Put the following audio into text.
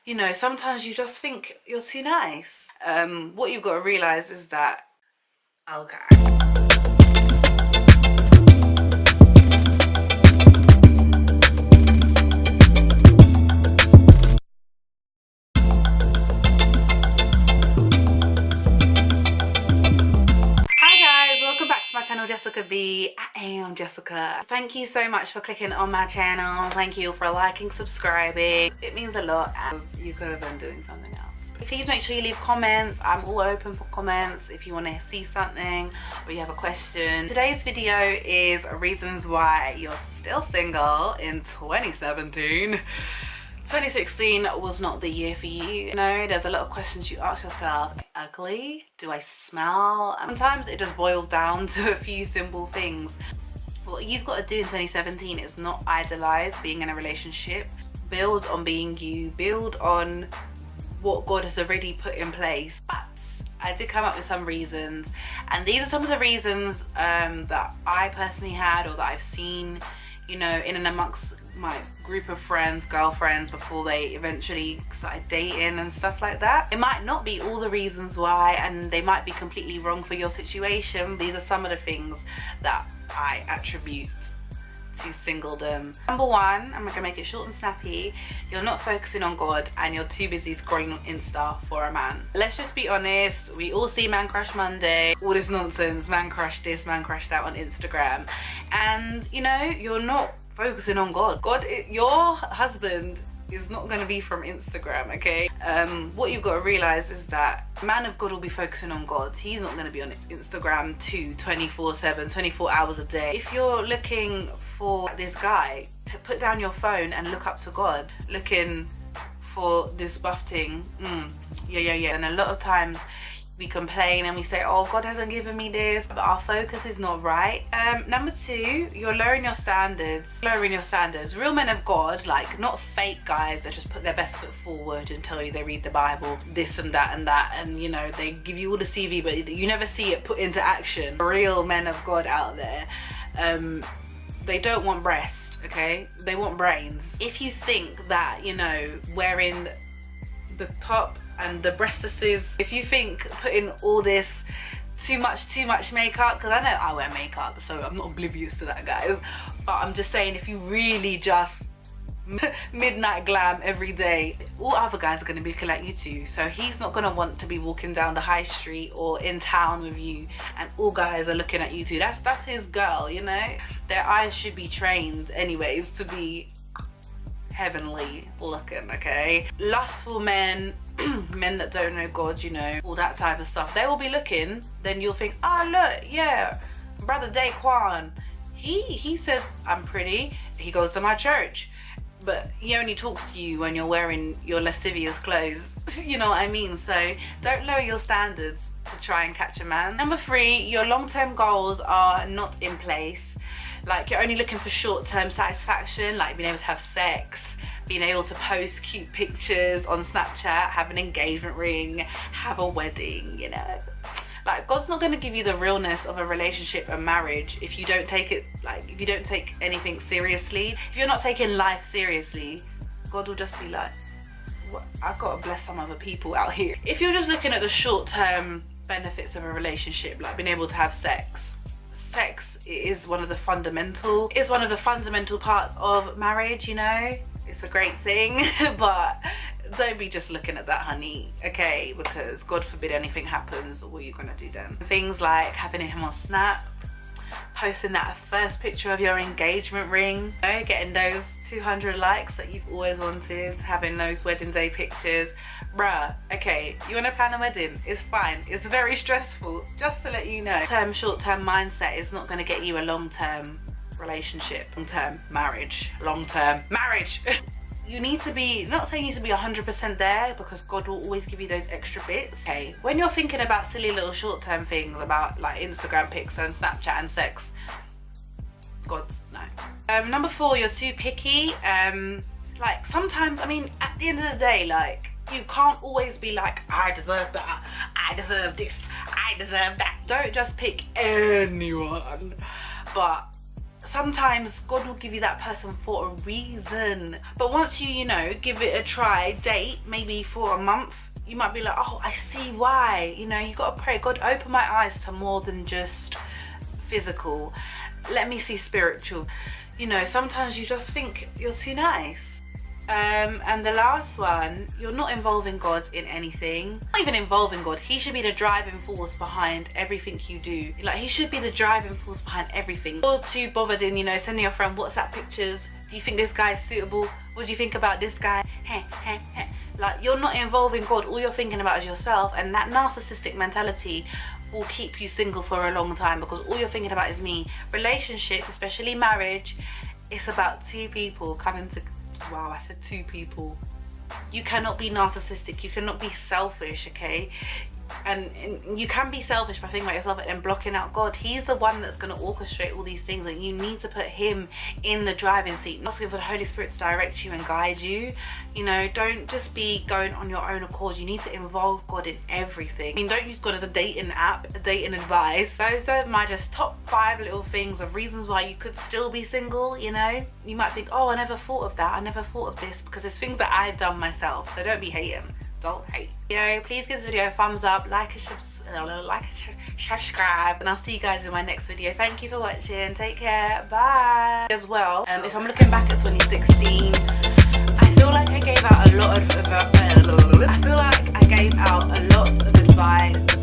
you know, sometimes you just think you're too nice. What you've got to realize is that, okay. My channel Jessica B. I am Jessica. Thank you so much for clicking on my channel. Thank you for liking, subscribing. It means a lot, as you could have been doing something else. Please make sure you leave comments. I'm all open for comments if you want to see something or you have a question. Today's video is reasons why you're still single in 2017. 2016 was not the year for you. You know, there's a lot of questions you ask yourself. Am I ugly? Do I smell? Sometimes it just boils down to a few simple things. What you've got to do in 2017 is not idolize being in a relationship. Build on being you. Build on what God has already put in place. But I did come up with some reasons, and these are some of the reasons that I personally had, or that I've seen, you know, in and amongst my group of friends, girlfriends, before they eventually started dating and stuff like that. It might not be all the reasons why, and they might be completely wrong for your situation. These are some of the things that I attribute to singledom. Number one, I'm gonna make it short and snappy. You're not focusing on God and you're too busy scrolling on Insta for a man. Let's just be honest, we all see Man Crush Monday, all this nonsense, man crush this, man crush that on Instagram, and you know, you're not focusing on God. Your husband is not going to be from Instagram, okay? What you've got to realize is that a man of God will be focusing on God. He's not going to be on Instagram 24/7, 24 hours a day. If you're looking for this guy, to put down your phone and look up to God, looking for this buff thing, yeah. And a lot of times we complain and we say, oh, God hasn't given me this, but our focus is not right. Number two, you're lowering your standards. Real men of God, like not fake guys that just put their best foot forward and tell you they read the Bible, this and that and that, and you know, they give you all the CV, but you never see it put into action. Real men of God out there, they don't want breast, okay? They want brains. If you think that, you know, wearing the top and the breastises, if you think putting all this too much makeup, because I know I wear makeup, so I'm not oblivious to that, guys, but I'm just saying, if you really just midnight glam every day, all other guys are going to be looking at you too. So he's not going to want to be walking down the high street or in town with you and all guys are looking at you too. That's his girl, you know. Their eyes should be trained anyways to be heavenly looking, okay? Lustful men, men that don't know God, you know, all that type of stuff, they will be looking, then you'll think, oh look, yeah, brother Daquan, he says I'm pretty, he goes to my church, but he only talks to you when you're wearing your lascivious clothes. You know what I mean? So don't lower your standards to try and catch a man. Number three, your long-term goals are not in place. Like, you're only looking for short-term satisfaction, like being able to have sex, being able to post cute pictures on Snapchat, have an engagement ring, have a wedding, you know. Like, God's not going to give you the realness of a relationship and marriage if you don't take it, like, if you don't take anything seriously. If you're not taking life seriously, God will just be like, what? I've got to bless some other people out here. If you're just looking at the short-term benefits of a relationship, like being able to have sex is one of the fundamental parts of marriage, you know. It's a great thing, but don't be just looking at that, honey, okay? Because God forbid anything happens, what are you gonna do then? Things like having him on Snap, posting that first picture of your engagement ring, you know, getting those 200 likes that you've always wanted, having those wedding day pictures. Bruh, okay, you want to plan a wedding, it's fine, it's very stressful, just to let you know. Short-term mindset is not going to get you a long-term relationship, long-term marriage. You need to be, not saying you need to be 100% there, because God will always give you those extra bits. Okay, when you're thinking about silly little short-term things about like Instagram pics and Snapchat and sex, God, no. Number four, you're too picky. Like, sometimes, I mean, at the end of the day, like, you can't always be like, I deserve that, I deserve this, I deserve that. Don't just pick anyone, but sometimes God will give you that person for a reason. But once you know, give it a try, date maybe for a month, you might be like, oh, I see why. You know, you got to pray, God, open my eyes to more than just physical. Let me see spiritual. You know, sometimes you just think you're too nice. And the last one, you're not involving God in anything. Not even involving God. He should be the driving force behind everything you do. Like, he should be the driving force behind everything. You're too bothered in, you know, sending your friend WhatsApp pictures. Do you think this guy is suitable? What do you think about this guy? Like, you're not involving God. All you're thinking about is yourself, and that narcissistic mentality will keep you single for a long time, because all you're thinking about is me. Relationships, especially marriage, it's about two people coming to, wow, I said two people. You cannot be narcissistic, you cannot be selfish, okay? And you can be selfish by thinking about yourself and then blocking out God. He's the one that's going to orchestrate all these things, and you need to put him in the driving seat, asking for the Holy Spirit to direct you and guide you. You know, don't just be going on your own accord. You need to involve God in everything. I mean, don't use God as a dating app, a dating advice. Those are my just top 5 little things of reasons why you could still be single. You know, you might think, oh, I never thought of that, I never thought of this, because it's things that I've done myself. So don't be hating. Don't hate. Please give this video a thumbs up, like and subscribe, and I'll see you guys in my next video. Thank you for watching. Take care. Bye. As well, if I'm looking back at 2016, I feel like I gave out a lot of advice